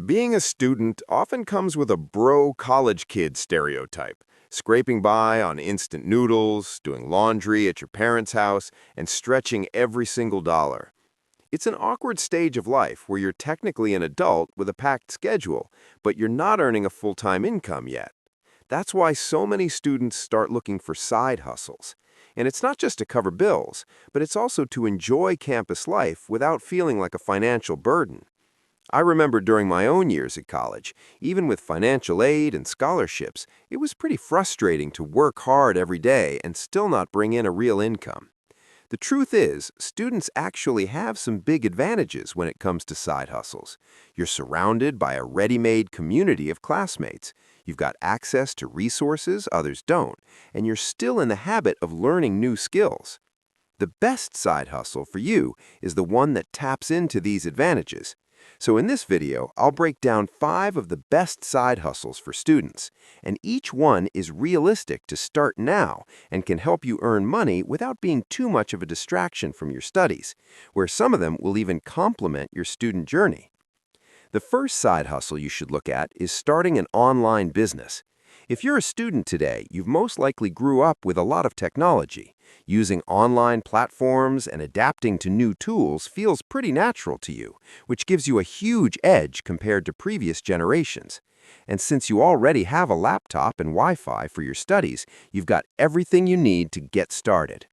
Being a student often comes with a bro college kid stereotype, scraping by on instant noodles, doing laundry at your parents' house, and stretching every single dollar. It's an awkward stage of life where you're technically an adult with a packed schedule, but you're not earning a full-time income yet. That's why so many students start looking for side hustles. And it's not just to cover bills, but it's also to enjoy campus life without feeling like a financial burden. I remember during my own years at college, even with financial aid and scholarships, it was pretty frustrating to work hard every day and still not bring in a real income. The truth is, students actually have some big advantages when it comes to side hustles. You're surrounded by a ready-made community of classmates. You've got access to resources others don't, and you're still in the habit of learning new skills. The best side hustle for you is the one that taps into these advantages. So in this video, I'll break down 5 of the best side hustles for students, and each one is realistic to start now and can help you earn money without being too much of a distraction from your studies, where some of them will even complement your student journey. The first side hustle you should look at is starting an online business. If you're a student today, you've most likely grew up with a lot of technology. Using online platforms and adapting to new tools feels pretty natural to you, which gives you a huge edge compared to previous generations. And since you already have a laptop and Wi-Fi for your studies, you've got everything you need to get started.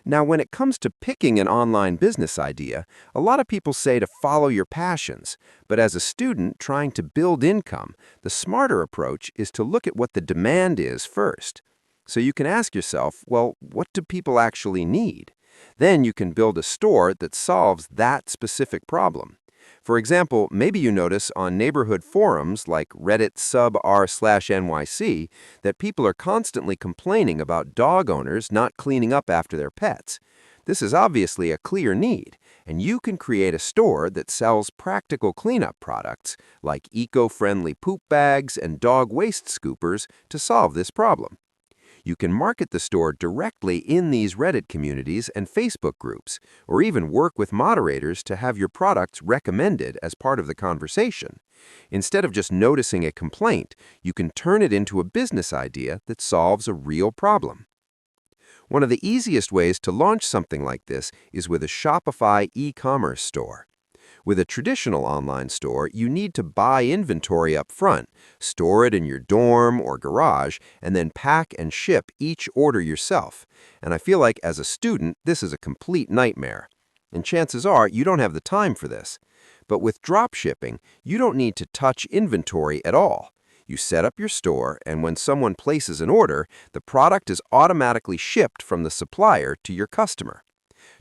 Now, when it comes to picking an online business idea, a lot of people say to follow your passions. But as a student trying to build income, the smarter approach is to look at what the demand is first. So you can ask yourself, well, what do people actually need? Then you can build a store that solves that specific problem. For example, maybe you notice on neighborhood forums like Reddit sub r/NYC that people are constantly complaining about dog owners not cleaning up after their pets. This is obviously a clear need, and you can create a store that sells practical cleanup products like eco-friendly poop bags and dog waste scoopers to solve this problem. You can market the store directly in these Reddit communities and Facebook groups, or even work with moderators to have your products recommended as part of the conversation. Instead of just noticing a complaint, you can turn it into a business idea that solves a real problem. One of the easiest ways to launch something like this is with a Shopify e-commerce store. With a traditional online store, you need to buy inventory up front, store it in your dorm or garage, and then pack and ship each order yourself. And I feel like as a student, this is a complete nightmare. And chances are you don't have the time for this. But with drop shipping, you don't need to touch inventory at all. You set up your store, and when someone places an order, the product is automatically shipped from the supplier to your customer.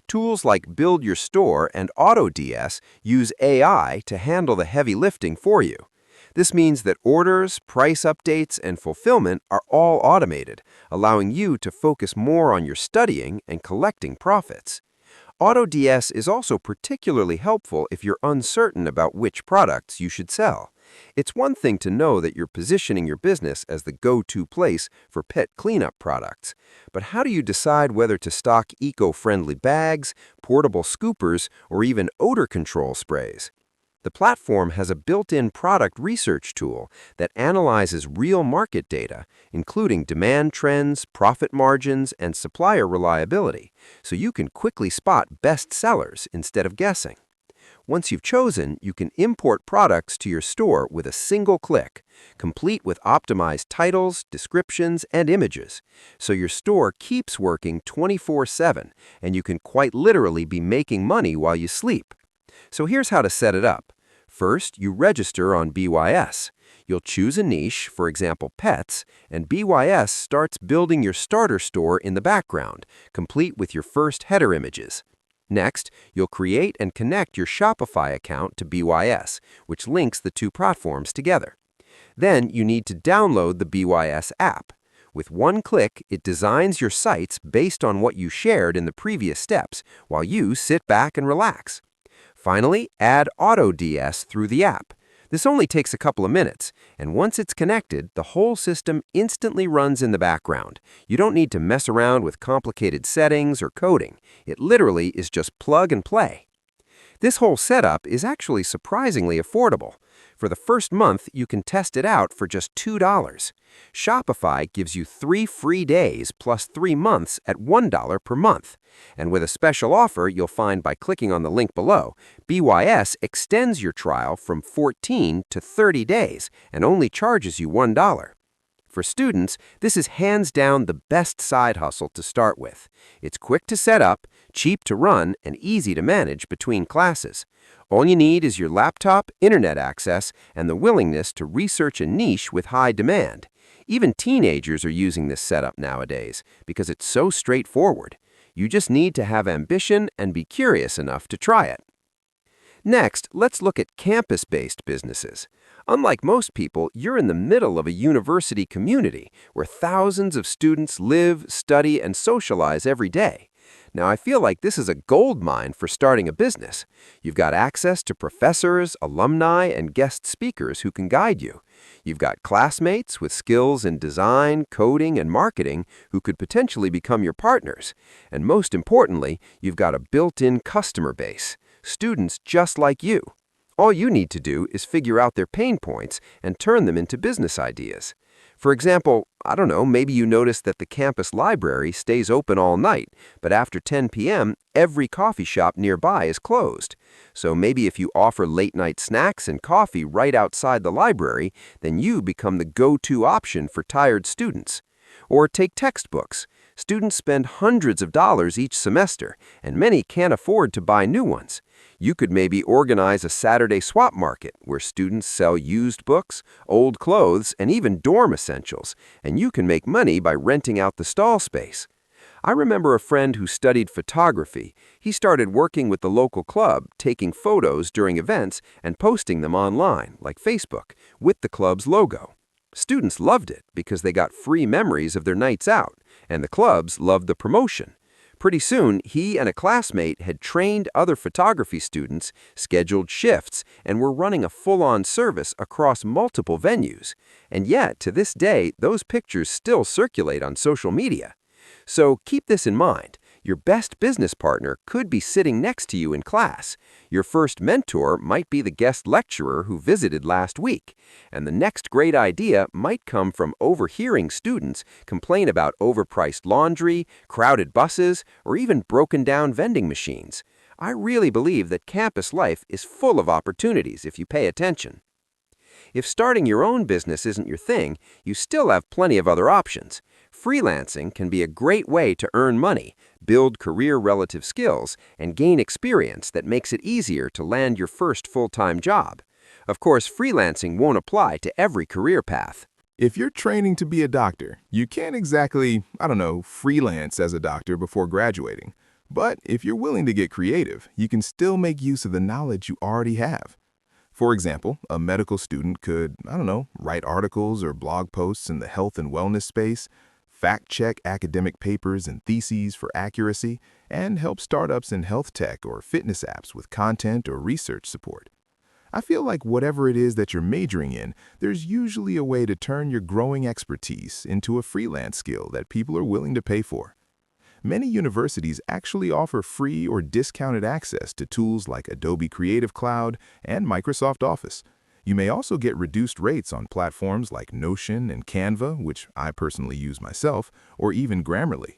Tools like Build Your Store and AutoDS use AI to handle the heavy lifting for you. This means that orders, price updates, and fulfillment are all automated, allowing you to focus more on your studying and collecting profits. AutoDS is also particularly helpful if you're uncertain about which products you should sell. It's one thing to know that you're positioning your business as the go-to place for pet cleanup products, but how do you decide whether to stock eco-friendly bags, portable scoopers, or even odor control sprays? The platform has a built-in product research tool that analyzes real market data, including demand trends, profit margins, and supplier reliability, so you can quickly spot best sellers instead of guessing. Once you've chosen, you can import products to your store with a single click, complete with optimized titles, descriptions, and images. So your store keeps working 24/7, and you can quite literally be making money while you sleep. So here's how to set it up. First, you register on BYS. You'll choose a niche, for example, pets, and BYS starts building your starter store in the background, complete with your first header images. Next, you'll create and connect your Shopify account to BYS, which links the two platforms together. Then you need to download the BYS app. With one click, it designs your sites based on what you shared in the previous steps, while you sit back and relax. Finally, add AutoDS through the app. This only takes a couple of minutes, and once it's connected, the whole system instantly runs in the background. You don't need to mess around with complicated settings or coding. It literally is just plug and play. This whole setup is actually surprisingly affordable. For the first month, you can test it out for just $2. Shopify gives you 3 free days plus 3 months at $1 per month. And with a special offer you'll find by clicking on the link below, BYS extends your trial from 14 to 30 days and only charges you $1. For students, this is hands down the best side hustle to start with. It's quick to set up, cheap to run, and easy to manage between classes. All you need is your laptop, internet access, and the willingness to research a niche with high demand. Even teenagers are using this setup nowadays because it's so straightforward. You just need to have ambition and be curious enough to try it. Next, let's look at campus-based businesses. Unlike most people, you're in the middle of a university community where thousands of students live, study, and socialize every day. Now, I feel like this is a gold mine for starting a business. You've got access to professors, alumni, and guest speakers who can guide you. You've got classmates with skills in design, coding, and marketing who could potentially become your partners. And most importantly, you've got a built-in customer base, students just like you. All you need to do is figure out their pain points and turn them into business ideas. For example, I don't know, maybe you notice that the campus library stays open all night, but after 10 p.m., every coffee shop nearby is closed. So maybe if you offer late-night snacks and coffee right outside the library, then you become the go-to option for tired students. Or take textbooks. Students spend hundreds of dollars each semester, and many can't afford to buy new ones. You could maybe organize a Saturday swap market where students sell used books, old clothes, and even dorm essentials, and you can make money by renting out the stall space. I remember a friend who studied photography. He started working with the local club, taking photos during events and posting them online, like Facebook, with the club's logo. Students loved it because they got free memories of their nights out, and the clubs loved the promotion. Pretty soon, he and a classmate had trained other photography students, scheduled shifts, and were running a full-on service across multiple venues. And yet, to this day, those pictures still circulate on social media. So keep this in mind. Your best business partner could be sitting next to you in class. Your first mentor might be the guest lecturer who visited last week. And the next great idea might come from overhearing students complain about overpriced laundry, crowded buses, or even broken down vending machines. I really believe that campus life is full of opportunities if you pay attention. If starting your own business isn't your thing, you still have plenty of other options. Freelancing can be a great way to earn money, build career-relative skills, and gain experience that makes it easier to land your first full-time job. Of course, freelancing won't apply to every career path. If you're training to be a doctor, you can't exactly, freelance as a doctor before graduating. But if you're willing to get creative, you can still make use of the knowledge you already have. For example, a medical student could, write articles or blog posts in the health and wellness space, fact-check academic papers and theses for accuracy, and help startups in health tech or fitness apps with content or research support. I feel like whatever it is that you're majoring in, there's usually a way to turn your growing expertise into a freelance skill that people are willing to pay for. Many universities actually offer free or discounted access to tools like Adobe Creative Cloud and Microsoft Office. You may also get reduced rates on platforms like Notion and Canva, which I personally use myself, or even Grammarly.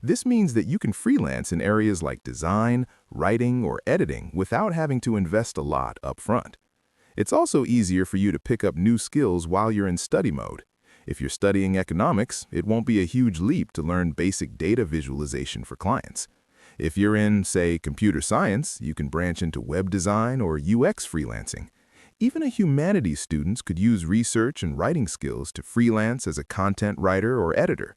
This means that you can freelance in areas like design, writing, or editing without having to invest a lot up front. It's also easier for you to pick up new skills while you're in study mode. If you're studying economics, it won't be a huge leap to learn basic data visualization for clients. If you're in, say, computer science, you can branch into web design or UX freelancing. Even a humanities student could use research and writing skills to freelance as a content writer or editor.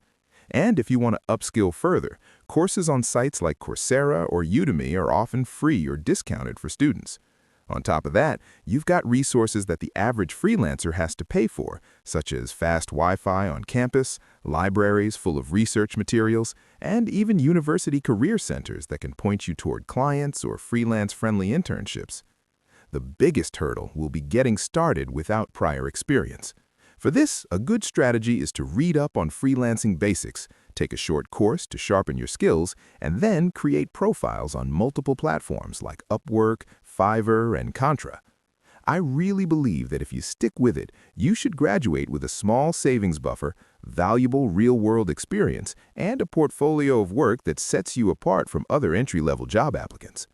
And if you want to upskill further, courses on sites like Coursera or Udemy are often free or discounted for students. On top of that, you've got resources that the average freelancer has to pay for, such as fast Wi-Fi on campus, libraries full of research materials, and even university career centers that can point you toward clients or freelance-friendly internships. The biggest hurdle will be getting started without prior experience. For this, a good strategy is to read up on freelancing basics, take a short course to sharpen your skills, and then create profiles on multiple platforms like Upwork, Fiverr, and Contra. I really believe that if you stick with it, you should graduate with a small savings buffer, valuable real-world experience, and a portfolio of work that sets you apart from other entry-level job applicants.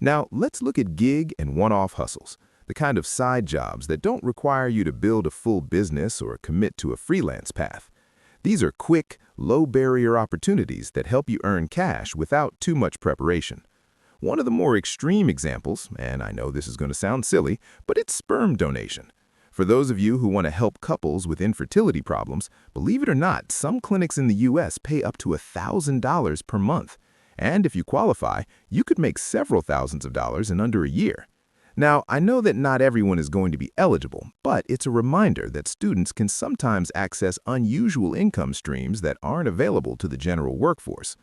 Now, let's look at gig and one-off hustles, the kind of side jobs that don't require you to build a full business or commit to a freelance path. These are quick, low-barrier opportunities that help you earn cash without too much preparation. One of the more extreme examples, and I know this is going to sound silly, but it's sperm donation. For those of you who want to help couples with infertility problems, believe it or not, some clinics in the US pay up to $1,000 per month. And if you qualify, you could make several thousands of dollars in under a year. Now, I know that not everyone is going to be eligible, but it's a reminder that students can sometimes access unusual income streams that aren't available to the general workforce.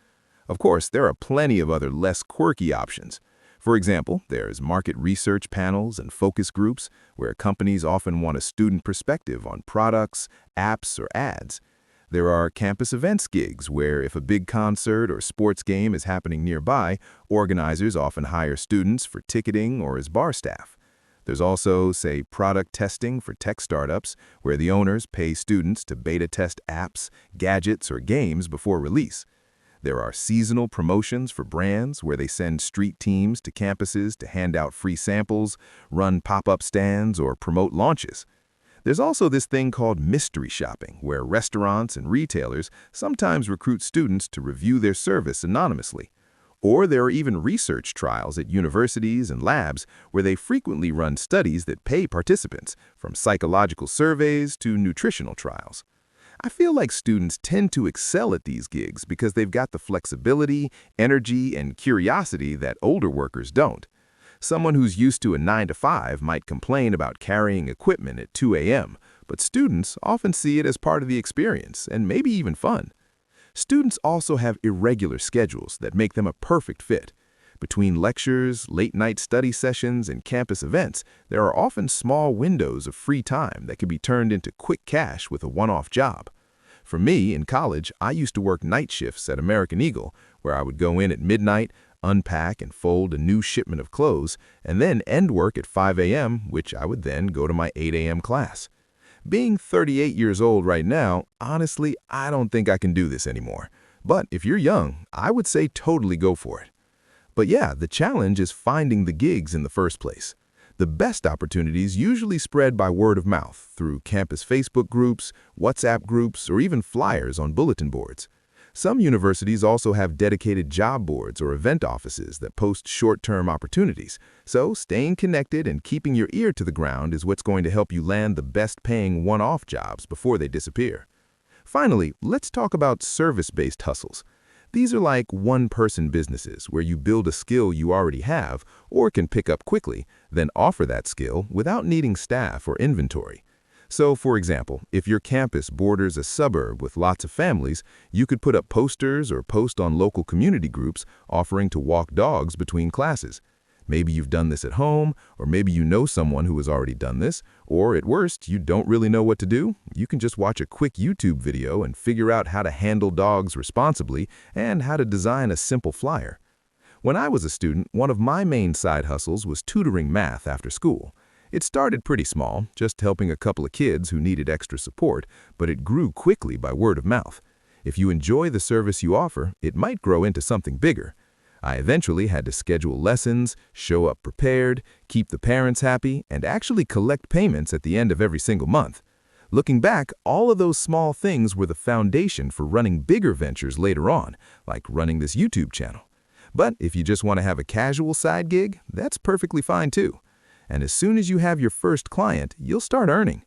Of course, there are plenty of other less quirky options. For example, there's market research panels and focus groups where companies often want a student perspective on products, apps, or ads. There are campus events gigs where if a big concert or sports game is happening nearby, organizers often hire students for ticketing or as bar staff. There's also, say, product testing for tech startups where the owners pay students to beta test apps, gadgets, or games before release. There are seasonal promotions for brands where they send street teams to campuses to hand out free samples, run pop-up stands, or promote launches. There's also this thing called mystery shopping, where restaurants and retailers sometimes recruit students to review their service anonymously. Or there are even research trials at universities and labs where they frequently run studies that pay participants, from psychological surveys to nutritional trials. I feel like students tend to excel at these gigs because they've got the flexibility, energy, and curiosity that older workers don't. Someone who's used to a 9-to-5 might complain about carrying equipment at 2 a.m., but students often see it as part of the experience and maybe even fun. Students also have irregular schedules that make them a perfect fit. Between lectures, late-night study sessions, and campus events, there are often small windows of free time that can be turned into quick cash with a one-off job. For me, in college, I used to work night shifts at American Eagle, where I would go in at midnight, unpack and fold a new shipment of clothes, and then end work at 5 a.m., which I would then go to my 8 a.m. class. Being 38 years old right now, honestly, I don't think I can do this anymore. But if you're young, I would say totally go for it. But yeah, the challenge is finding the gigs in the first place. The best opportunities usually spread by word of mouth through campus Facebook groups, WhatsApp groups, or even flyers on bulletin boards. Some universities also have dedicated job boards or event offices that post short-term opportunities, so staying connected and keeping your ear to the ground is what's going to help you land the best-paying one-off jobs before they disappear. Finally, let's talk about service-based hustles. These are like one-person businesses where you build a skill you already have or can pick up quickly, then offer that skill without needing staff or inventory. So, for example, if your campus borders a suburb with lots of families, you could put up posters or post on local community groups offering to walk dogs between classes. Maybe you've done this at home, or maybe you know someone who has already done this, or at worst, you don't really know what to do. You can just watch a quick YouTube video and figure out how to handle dogs responsibly and how to design a simple flyer. When I was a student, one of my main side hustles was tutoring math after school. It started pretty small, just helping a couple of kids who needed extra support, but it grew quickly by word of mouth. If you enjoy the service you offer, it might grow into something bigger. I eventually had to schedule lessons, show up prepared, keep the parents happy, and actually collect payments at the end of every single month. Looking back, all of those small things were the foundation for running bigger ventures later on, like running this YouTube channel. But if you just want to have a casual side gig, that's perfectly fine too. And as soon as you have your first client, you'll start earning.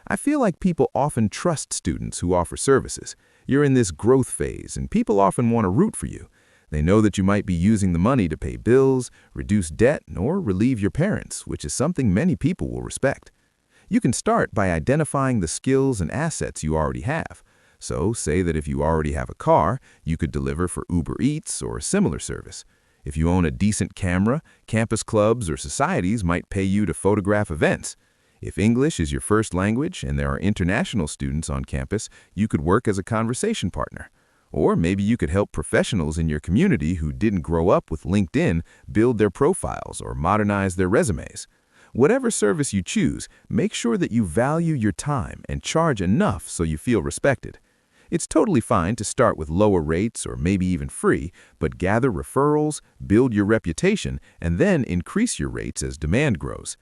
I feel like people often trust students who offer services. You're in this growth phase, and people often want to root for you. They know that you might be using the money to pay bills, reduce debt, or relieve your parents, which is something many people will respect. You can start by identifying the skills and assets you already have. So, say that if you already have a car, you could deliver for Uber Eats or a similar service. If you own a decent camera, campus clubs or societies might pay you to photograph events. If English is your first language and there are international students on campus, you could work as a conversation partner. Or maybe you could help professionals in your community who didn't grow up with LinkedIn build their profiles or modernize their resumes. Whatever service you choose, make sure that you value your time and charge enough so you feel respected. It's totally fine to start with lower rates or maybe even free, but gather referrals, build your reputation, and then increase your rates as demand grows.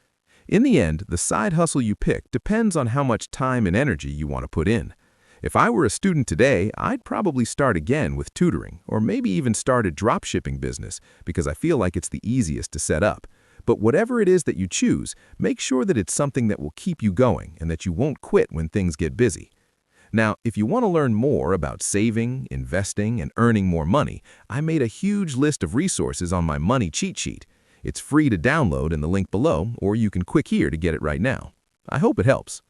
In the end, the side hustle you pick depends on how much time and energy you want to put in. If I were a student today, I'd probably start again with tutoring or maybe even start a dropshipping business because I feel like it's the easiest to set up. But whatever it is that you choose, make sure that it's something that will keep you going and that you won't quit when things get busy. Now, if you want to learn more about saving, investing, and earning more money, I made a huge list of resources on my money cheat sheet. It's free to download in the link below, or you can click here to get it right now. I hope it helps.